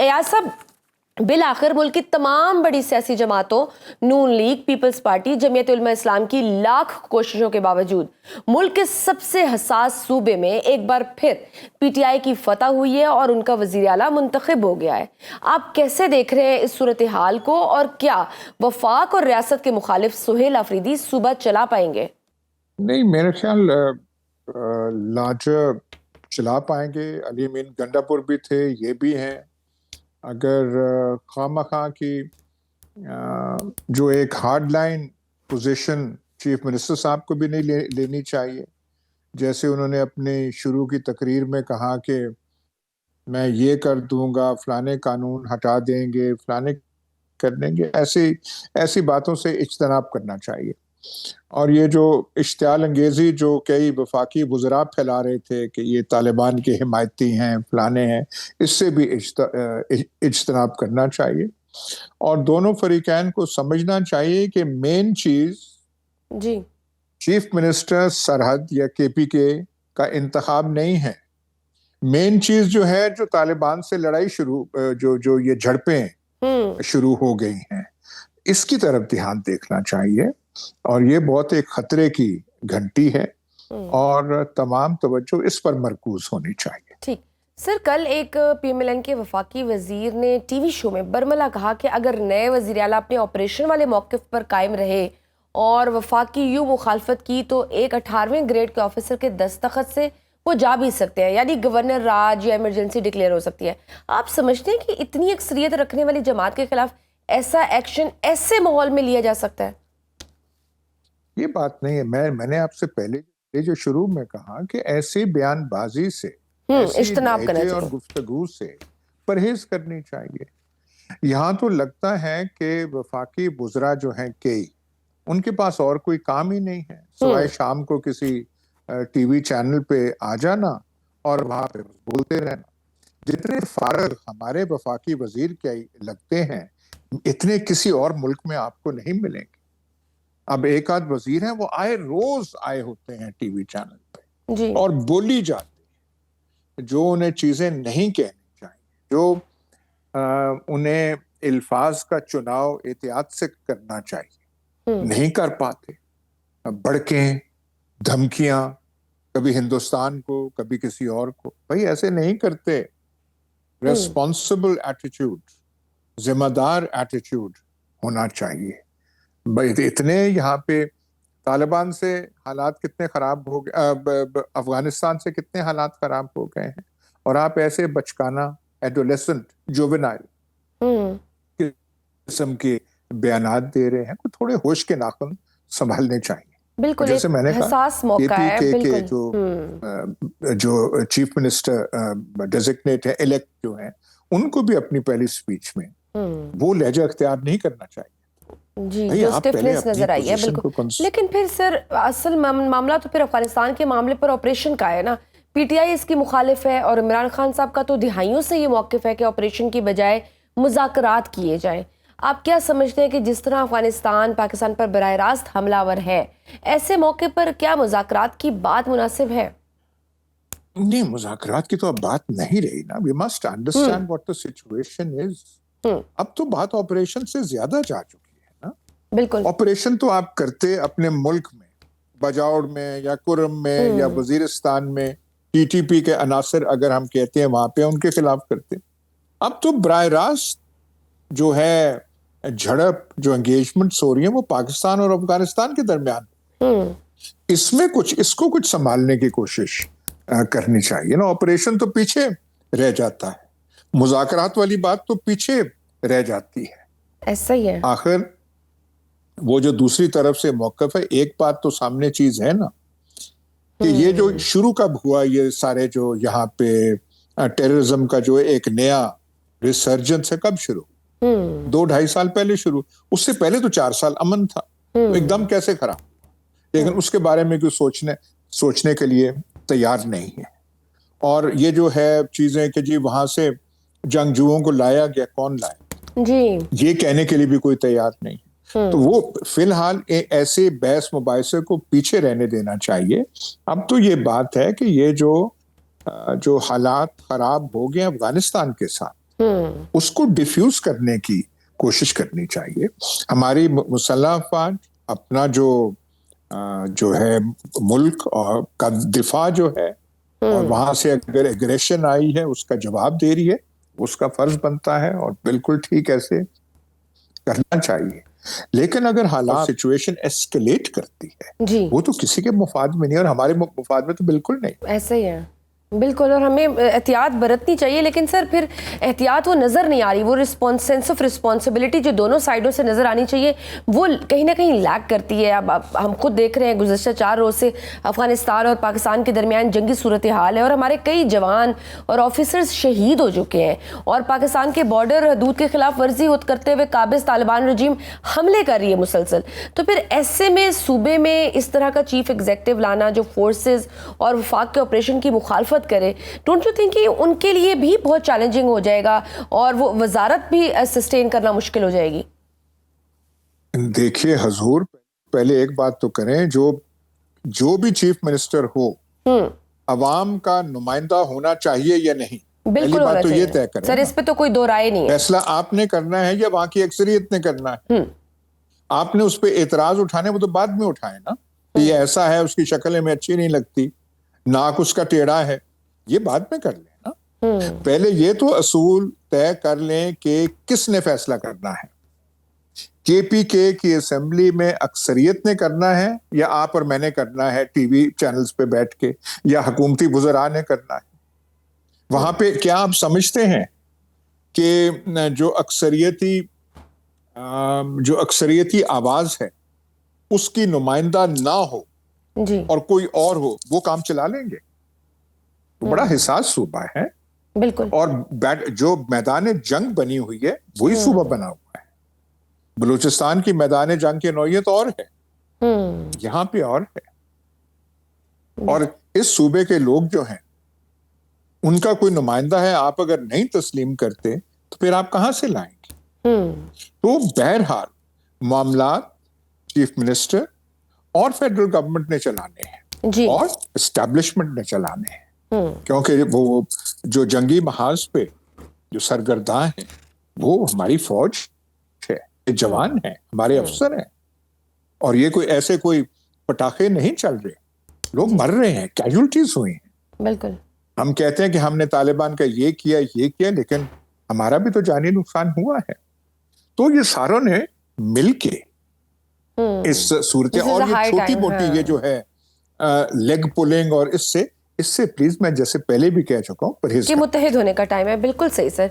एयाज साहब, बिल आखिर मुल्क की तमाम बड़ी सियासी जमातों, नून league, peoples party, Jamiat Ulama इस्लाम की लाख कोशिशों के बावजूद मुल्क के सबसे हसास सूबे में एक बार फिर पीटीआई की फतह हुई है और उनका वजीर आला मुंतखब हो गया है। आप कैसे देख रहे हैं इस सूरत हाल को, और क्या वफाक और रियासत के मुखालिफ सुहेल अफरीदी सूबा चला पाएंगे? नहीं, मेरे ख्याल लार्जर चला पाएंगे। अली अमीन गंडापुर भी थे, ये भी हैं। अगर खामखा की जो एक hard line position chief minister साहब को भी नहीं लेनी चाहिए। जैसे उन्होंने अपने शुरू की तकरीर में कहा कि मैं ये कर दूंगा, फलाने कानून हटा देंगे, फलाने कर देंगे, ऐसी बातों से इज्तनाब करना चाहिए। और ये जो इश्तियाल अंगेजी जो कई वफाकी वज़रा फैला रहे थे कि ये तालिबान के हिमायती हैं, फलाने हैं, इससे भी इज्तनाब करना चाहिए। और दोनों फरीकैन को समझना चाहिए कि मेन चीज जी चीफ मिनिस्टर सरहद या केपीके का इंतखाब नहीं है। मेन चीज जो है, जो तालिबान से लड़ाई जो ये झड़पें शुरू हो गई हैं, इसकी तरफ ध्यान देखना चाहिए। और ये बहुत एक खतरे की घंटी है और तमाम तवज्जो इस पर मरकूज होनी चाहिए। ठीक सर, कल एक पीएमएलएन के वफाकी वजीर ने टीवी शो में बरमला कहा कि अगर नए वजीर आला अपने ऑपरेशन वाले मौक़िफ़ पर कायम रहे और वफाकी यूं मुखालफत की तो एक 18वें ग्रेड के ऑफिसर के दस्तखत से वो जा भी सकते हैं, यानी गवर्नर राज या इमरजेंसी डिक्लेयर हो सकती है। आप समझते हैं कि इतनी अक्सरियत रखने वाली जमात के खिलाफ ऐसा एक्शन ऐसे माहौल में लिया जा सकता है? ये बात नहीं है। मैंने आपसे पहले जो शुरू में कहा कि ऐसी बयानबाजी से, इज्तनाब करना चाहिए और गुफ्तगू से परहेज करनी चाहिए। यहाँ तो लगता है कि वफाकी वज़रा जो हैं कई, उनके पास और कोई काम ही नहीं है सिवाय शाम को किसी टीवी चैनल पे आ जाना और वहां पे बोलते रहना। जितने फारग हमारे वफाकी वजीर क्या लगते हैं, इतने किसी और मुल्क में आपको नहीं मिलेंगे। अब एक आध वजीर हैं, वो रोज आए होते हैं टीवी चैनल पे जी। और बोली जाती है जो उन्हें चीजें नहीं कहनी चाहिए, जो उन्हें अल्फाज का चुनाव एहतियात से करना चाहिए, नहीं कर पाते। भड़कें, धमकियां, कभी हिंदुस्तान को, कभी किसी और को। भाई ऐसे नहीं करते। रेस्पॉन्सिबल एटीट्यूड, जिम्मेदार एटीट्यूड होना चाहिए। भाई इतने यहाँ पे तालिबान से हालात कितने खराब हो गए, अफगानिस्तान से कितने हालात खराब हो गए हैं, और आप ऐसे बचकाना, एडोलेसेंट, जुवेनाइल किस्म के बयानात दे रहे हैं। थोड़े होश के नाखून संभालने चाहिए। बिल्कुल, जैसे मैंने कहा, मौका है, के जो चीफ मिनिस्टर डेजिग्नेट है, इलेक्ट जो है, उनको भी अपनी पहली स्पीच में वो लहजा अख्तियार नहीं करना चाहिए। जी, जो स्टिफनेस नजर आई है, बिल्कुल। लेकिन फिर सर, असल मामला तो फिर अफगानिस्तान के मामले पर ऑपरेशन का है ना। पीटीआई इसकी मुखालिफ है और इमरान खान साहब का तो दिहाइयों से ये मौक़िफ़ है कि ऑपरेशन की बजाय मुज़ाकरात किए जाएं। आप क्या समझते हैं कि जिस तरह अफगानिस्तान पाकिस्तान पर बराह रास्त हमलावर है, ऐसे मौके पर क्या मुज़ाकरात की बात मुनासिब है? नहीं, मुज़ाकरात की तो अब बात नहीं रही ना। We must understand what the situation is. अब तो बात ऑपरेशन से ज्यादा जा चुकी है ना। बिल्कुल। ऑपरेशन तो आप करते अपने मुल्क में, बजाउड़ में या कुरम में या वजीरिस्तान में, टीटीपी के अनासर अगर हम कहते हैं वहां पे, उनके खिलाफ करते। अब तो बराह रास्त जो है झड़प, जो एंगेजमेंट्स हो रही है, वो पाकिस्तान और अफगानिस्तान के दरमियान। इसमें इसको कुछ संभालने की कोशिश करनी चाहिए ना। ऑपरेशन तो पीछे रह जाता है, मुज़ाकरात वाली बात तो पीछे रह जाती है। ऐसा ही है। आखिर वो जो दूसरी तरफ से मौक़िफ़ है, एक बात तो सामने चीज है ना कि ये जो शुरू कब हुआ, ये सारे जो यहाँ पे टेररिज्म का जो एक नया रिसर्जेंस है, कब शुरू? 2-2.5 साल पहले शुरू। उससे पहले तो 4 साल अमन था। तो एकदम कैसे खराब? लेकिन उसके बारे में कोई सोचने के लिए तैयार नहीं है। और ये जो है चीजें कि जी वहां से जंगजुओं को लाया गया, कौन लाया जी, ये कहने के लिए भी कोई तैयार नहीं। तो वो फिलहाल ऐसे बहस मुबाहिसे को पीछे रहने देना चाहिए। अब तो ये बात है कि ये जो हालात खराब हो गए अफगानिस्तान के साथ, उसको डिफ्यूज करने की कोशिश करनी चाहिए। हमारी मुसल्लह अफवाज अपना जो है मुल्क और का दिफा जो है, और वहां से अगर एग्रेशन आई है उसका जवाब दे रही है, उसका फर्ज बनता है और बिल्कुल ठीक ऐसे करना चाहिए। लेकिन अगर हालात सिचुएशन एस्केलेट करती है जी वो तो किसी के मुफाद में नहीं, और हमारे मुफाद में तो बिल्कुल नहीं। ऐसे ही है, बिल्कुल। और हमें एहतियात बरतनी चाहिए, लेकिन सर फिर एहतियात वो नज़र नहीं आ रही, वो सेंस ऑफ रिस्पॉन्सिबिलिटी जो दोनों साइडों से नज़र आनी चाहिए वो कहीं ना कहीं लैक करती है। अब हम खुद देख रहे हैं गुज़श्ता 4 रोज़ से अफगानिस्तान और पाकिस्तान के दरमियान जंगी सूरत हाल है और हमारे कई जवान और ऑफिसर्स शहीद हो चुके हैं और पाकिस्तान के बॉर्डर हदूद के खिलाफ वर्जी करते हुए काबिज तालिबान रजीम हमले कर रही है मुसलसल। तो फिर ऐसे में सूबे में इस तरह का चीफ एग्जीक्यूटिव लाना जो फोर्सेस और वफाक के ऑपरेशन की मुखालफत करे, डोंट यू थिंक कि उनके लिए भी बहुत चैलेंजिंग हो जाएगा और वो वजारत भी सस्टेन करना मुश्किल हो जाएगी? देखिए हजूर, पहले एक बात तो करें, जो भी चीफ मिनिस्टर हो अवाम का नुमाइंदा होना चाहिए या नहीं, पहली बात तो ये तय करें। सर इस पे तो कोई दो राय नहीं है। फैसला आपने करना है या वहां की अक्सरियत ने करना है? आपने उस पर एतराज उठाने वो तो बाद में उठाए ना, कि ये ऐसा है, उसकी शक्ल में अच्छी नहीं लगती, नाक उसका टेढ़ा है, ये बाद में कर लें ना। पहले ये तो असूल तय कर लें कि किसने फैसला करना है। केपीके की असेंबली में अक्सरियत ने करना है या आप और मैंने करना है टीवी चैनल्स पे बैठ के, या हुकूमती बुज़रा ने करना है? वहां पे क्या आप समझते हैं कि जो अक्सरियती आवाज है उसकी नुमाइंदा ना हो जी और कोई और हो, वो काम चला लेंगे? तो बड़ा हिसास सूबा है, बिल्कुल। और जो मैदान जंग बनी हुई है वही सूबा बना हुआ है। बलूचिस्तान की मैदान जंग की नौयत और है, यहाँ पे और है, और इस सूबे के लोग जो हैं उनका कोई नुमाइंदा है। आप अगर नहीं तस्लीम करते तो फिर आप कहां से लाएंगे? तो बहरहाल मामला चीफ मिनिस्टर और फेडरल गवर्नमेंट ने चलाने हैं जी और एस्टैब्लिशमेंट ने चलाने हैं, क्योंकि वो जो जंगी महाज पे जो सरगर्दा हैं वो हमारी फौज है, जवान हैं, हमारे अफसर हैं, और ये कोई पटाखे नहीं चल रहे, लोग मर रहे हैं, कैजुअल्टीज हुई हैं। बिल्कुल। हम कहते हैं कि हमने तालिबान का ये किया, लेकिन हमारा भी तो जानी नुकसान हुआ है। तो ये सारों ने मिलके इस सूरत, और ये छोटी मोटी ये जो है लेग पुलिंग, और इससे प्लीज मैं जैसे पहले भी कह चुका हूं, परहेज कि मुत्तहिद होने का टाइम है। बिल्कुल सही सर।